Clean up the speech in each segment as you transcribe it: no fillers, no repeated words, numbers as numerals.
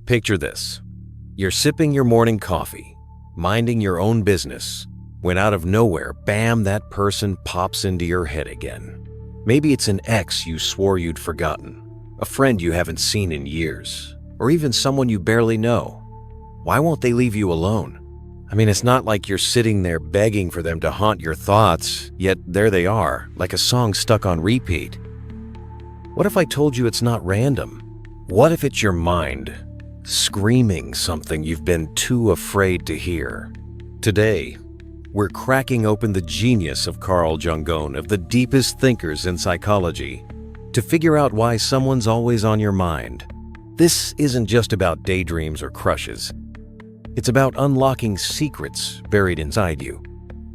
Picture this. You're sipping your morning coffee, minding your own business, when out of nowhere, bam, that person pops into your head again. Maybe it's an ex you swore you'd forgotten, a friend you haven't seen in years, or even someone you barely know. Why won't they leave you alone? I mean, it's not like you're sitting there begging for them to haunt your thoughts, yet there they are, like a song stuck on repeat. What if I told you it's not random? What if it's your mind screaming something you've been too afraid to hear? Today, we're cracking open the genius of Carl Jung, of the deepest thinkers in psychology, to figure out why someone's always on your mind. This isn't just about daydreams or crushes. It's about unlocking secrets buried inside you.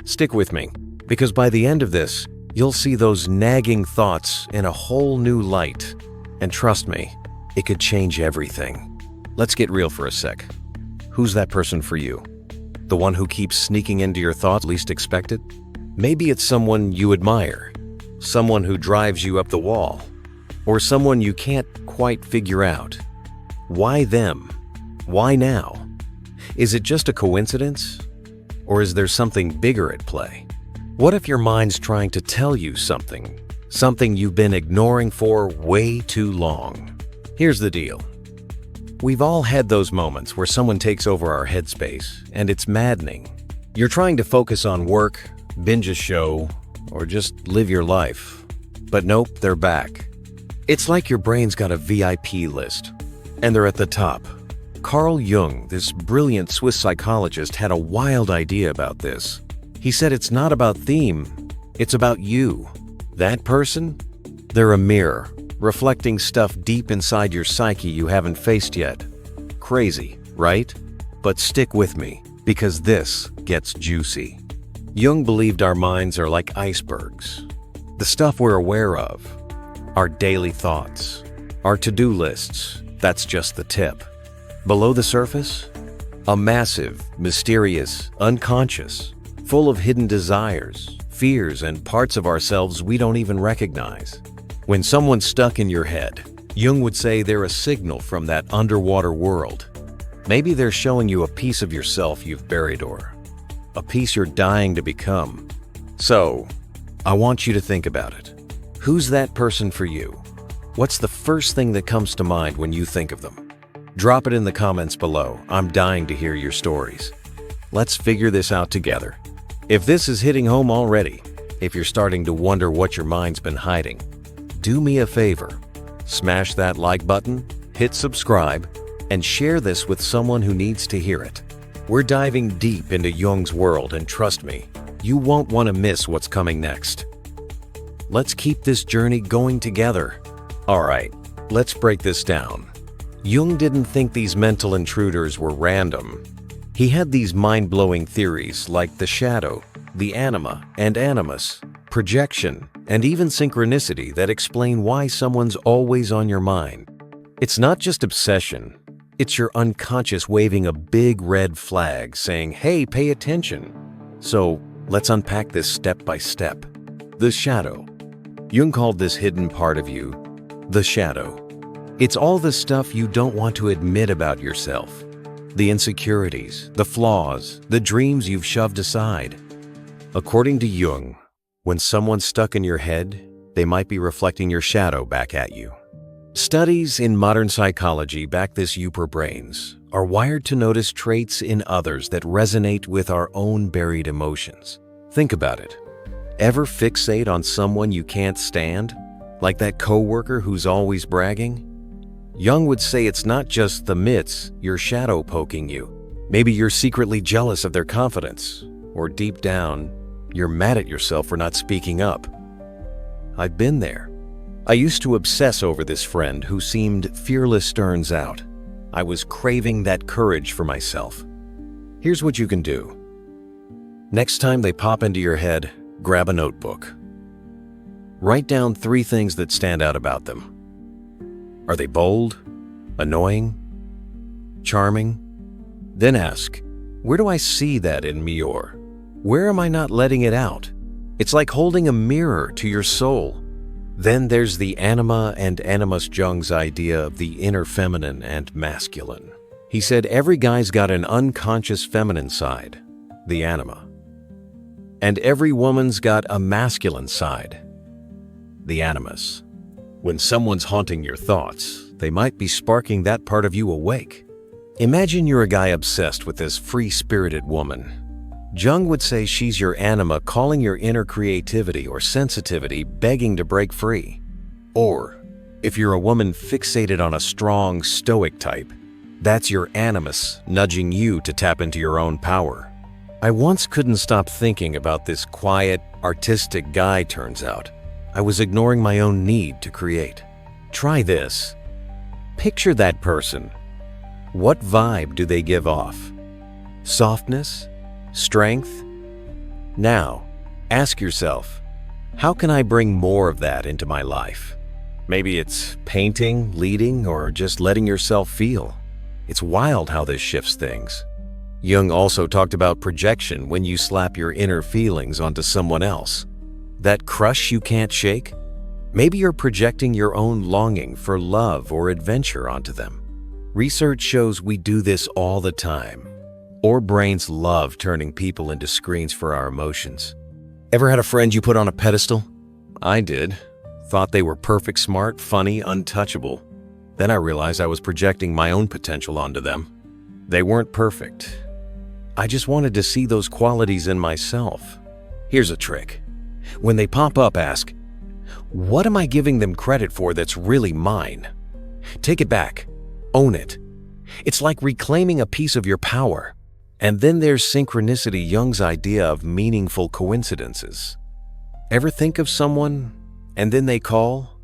Stick with me, because by the end of this, you'll see those nagging thoughts in a whole new light. And trust me, it could change everything. Let's get real for a sec. Who's that person for you? The one who keeps sneaking into your thoughts least expected? Maybe it's someone you admire, someone who drives you up the wall, or someone you can't quite figure out. Why them? Why now? Is it just a coincidence? Or is there something bigger at play? What if your mind's trying to tell you something you've been ignoring for way too long? Here's the deal. We've all had those moments where someone takes over our headspace, and it's maddening. You're trying to focus on work, binge a show, or just live your life. But nope, they're back. It's like your brain's got a VIP list, and they're at the top. Carl Jung, this brilliant Swiss psychologist, had a wild idea about this. He said it's not about theme, it's about you. That person? They're a mirror, reflecting stuff deep inside your psyche you haven't faced yet. Crazy, right? But stick with me, because this gets juicy. Jung believed our minds are like icebergs. The stuff we're aware of, our daily thoughts, our to-do lists, that's just the tip. Below the surface, a massive, mysterious, unconscious, full of hidden desires, fears, and parts of ourselves we don't even recognize. When someone's stuck in your head, Jung would say they're a signal from that underwater world. Maybe they're showing you a piece of yourself you've buried, or a piece you're dying to become. So, I want you to think about it. Who's that person for you? What's the first thing that comes to mind when you think of them? Drop it in the comments below. I'm dying to hear your stories. Let's figure this out together. If this is hitting home already, if you're starting to wonder what your mind's been hiding, do me a favor. Smash that like button, hit subscribe, and share this with someone who needs to hear it. We're diving deep into Jung's world, and trust me, you won't want to miss what's coming next. Let's keep this journey going together. All right, let's break this down. Jung didn't think these mental intruders were random. He had these mind-blowing theories like the shadow, the anima and animus, projection, and even synchronicity that explain why someone's always on your mind. It's not just obsession, it's your unconscious waving a big red flag saying, hey, pay attention. So let's unpack this step by step. The shadow. Jung called this hidden part of you the shadow. It's all the stuff you don't want to admit about yourself. The insecurities, the flaws, the dreams you've shoved aside. According to Jung, when someone's stuck in your head, they might be reflecting your shadow back at you. Studies in modern psychology back this our brains are wired to notice traits in others that resonate with our own buried emotions. Think about it. Ever fixate on someone you can't stand? Like that coworker who's always bragging? Jung would say it's not just the myths, your shadow poking you. Maybe you're secretly jealous of their confidence, or deep down, you're mad at yourself for not speaking up. I've been there. I used to obsess over this friend who seemed fearless turns out. I was craving that courage for myself. Here's what you can do. Next time they pop into your head, grab a notebook. Write down 3 things that stand out about them. Are they bold, annoying, charming? Then ask, where do I see that in me, or where am I not letting it out? It's like holding a mirror to your soul. Then there's the Anima and Animus, Jung's idea of the inner feminine and masculine. He said every guy's got an unconscious feminine side, the Anima. And every woman's got a masculine side, the Animus. When someone's haunting your thoughts, they might be sparking that part of you awake. Imagine you're a guy obsessed with this free-spirited woman. Jung would say she's your Anima calling your inner creativity or sensitivity, begging to break free. Or, if you're a woman fixated on a strong, stoic type, that's your Animus nudging you to tap into your own power. I once couldn't stop thinking about this quiet, artistic guy, turns out. I was ignoring my own need to create. Try this. Picture that person. What vibe do they give off? Softness? Strength? Now, ask yourself, how can I bring more of that into my life? Maybe it's painting, leading, or just letting yourself feel. It's wild how this shifts things. Jung also talked about projection when you slap your inner feelings onto someone else. That crush you can't shake? Maybe you're projecting your own longing for love or adventure onto them. Research shows we do this all the time. Our brains love turning people into screens for our emotions. Ever had a friend you put on a pedestal? I did. Thought they were perfect, smart, funny, untouchable. Then I realized I was projecting my own potential onto them. They weren't perfect. I just wanted to see those qualities in myself. Here's a trick. When they pop up, ask, what am I giving them credit for that's really mine? Take it back. Own it. It's like reclaiming a piece of your power. And then there's synchronicity, Jung's idea of meaningful coincidences. Ever think of someone and then they call?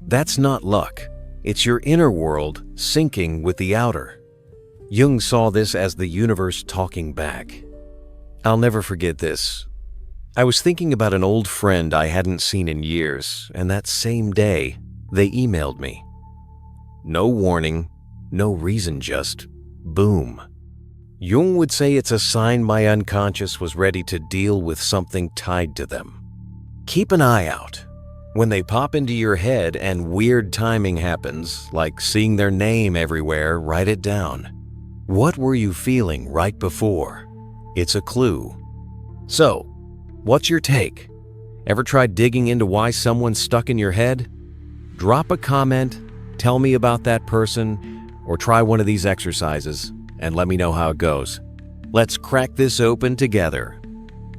That's not luck. It's your inner world syncing with the outer. Jung saw this as the universe talking back. I'll never forget this. I was thinking about an old friend I hadn't seen in years, and that same day, they emailed me. No warning, no reason, just boom. Jung would say it's a sign my unconscious was ready to deal with something tied to them. Keep an eye out. When they pop into your head and weird timing happens, like seeing their name everywhere, write it down. What were you feeling right before? It's a clue. So, what's your take? Ever tried digging into why someone's stuck in your head? Drop a comment, tell me about that person, or try one of these exercises and let me know how it goes. Let's crack this open together.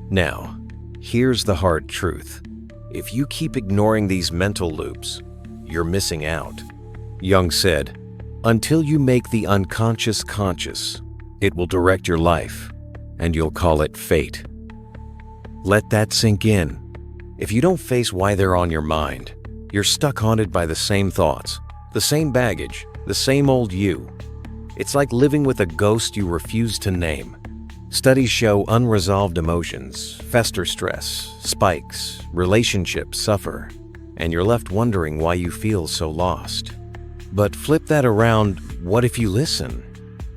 Now, here's the hard truth. If you keep ignoring these mental loops, you're missing out. Jung said, until you make the unconscious conscious, it will direct your life, and you'll call it fate. Let that sink in. If you don't face why they're on your mind, you're stuck haunted by the same thoughts, the same baggage, the same old you. It's like living with a ghost you refuse to name. Studies show unresolved emotions, fester stress, spikes, relationships suffer, and you're left wondering why you feel so lost. But flip that around, what if you listen?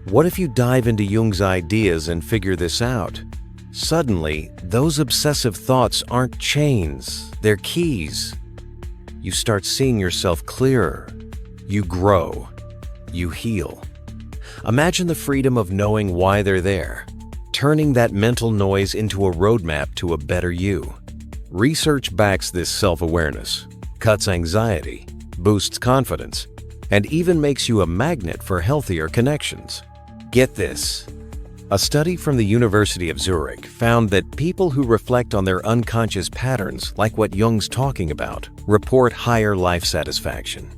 What if you dive into Jung's ideas and figure this out? Suddenly, those obsessive thoughts aren't chains, they're keys. You start seeing yourself clearer. You grow. You heal. Imagine the freedom of knowing why they're there, turning that mental noise into a roadmap to a better you. Research backs this self-awareness, cuts anxiety, boosts confidence, and even makes you a magnet for healthier connections. Get this. A study from the University of Zurich found that people who reflect on their unconscious patterns, like what Jung's talking about, report higher life satisfaction.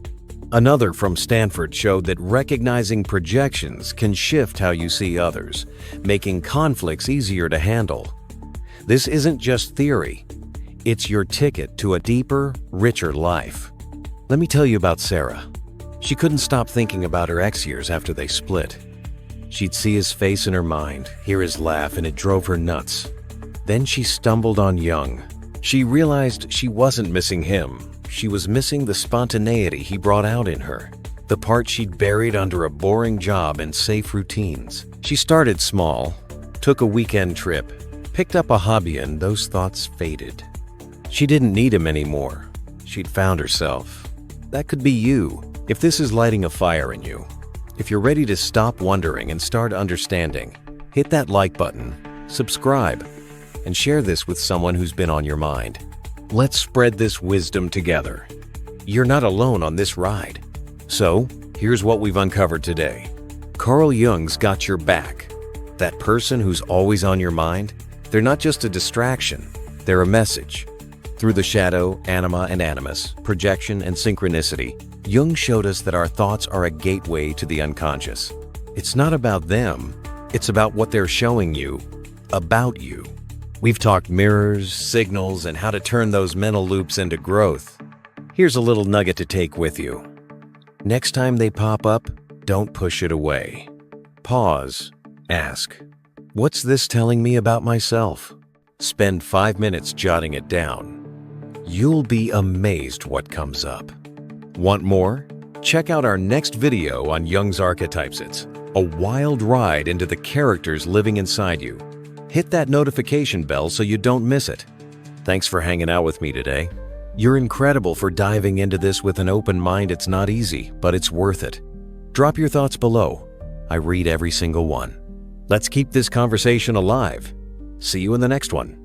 Another from Stanford showed that recognizing projections can shift how you see others, making conflicts easier to handle. This isn't just theory. It's your ticket to a deeper, richer life. Let me tell you about Sarah. She couldn't stop thinking about her ex years after they split. She'd see his face in her mind, hear his laugh, and it drove her nuts. Then she stumbled on Jung. She realized she wasn't missing him. She was missing the spontaneity he brought out in her, the part she'd buried under a boring job and safe routines. She started small, took a weekend trip, picked up a hobby, and those thoughts faded. She didn't need him anymore. She'd found herself. That could be you. If this is lighting a fire in you, If you're ready to stop wondering and start understanding, hit that like button, subscribe, and share this with someone who's been on your mind. Let's spread this wisdom together. You're not alone on this ride. So, here's what we've uncovered today. Carl Jung's got your back. That person who's always on your mind, they're not just a distraction, they're a message. Through the shadow, Anima and Animus, projection and synchronicity, Jung showed us that our thoughts are a gateway to the unconscious. It's not about them, it's about what they're showing you about you. We've talked mirrors, signals, and how to turn those mental loops into growth. Here's a little nugget to take with you. Next time they pop up, don't push it away. Pause. Ask, what's this telling me about myself? Spend 5 minutes jotting it down. You'll be amazed what comes up. Want more? Check out our next video on Jung's archetypes. It's a wild ride into the characters living inside you. Hit that notification bell so you don't miss it. Thanks for hanging out with me today. You're incredible for diving into this with an open mind. It's not easy, but it's worth it. Drop your thoughts below. I read every single one. Let's keep this conversation alive. See you in the next one.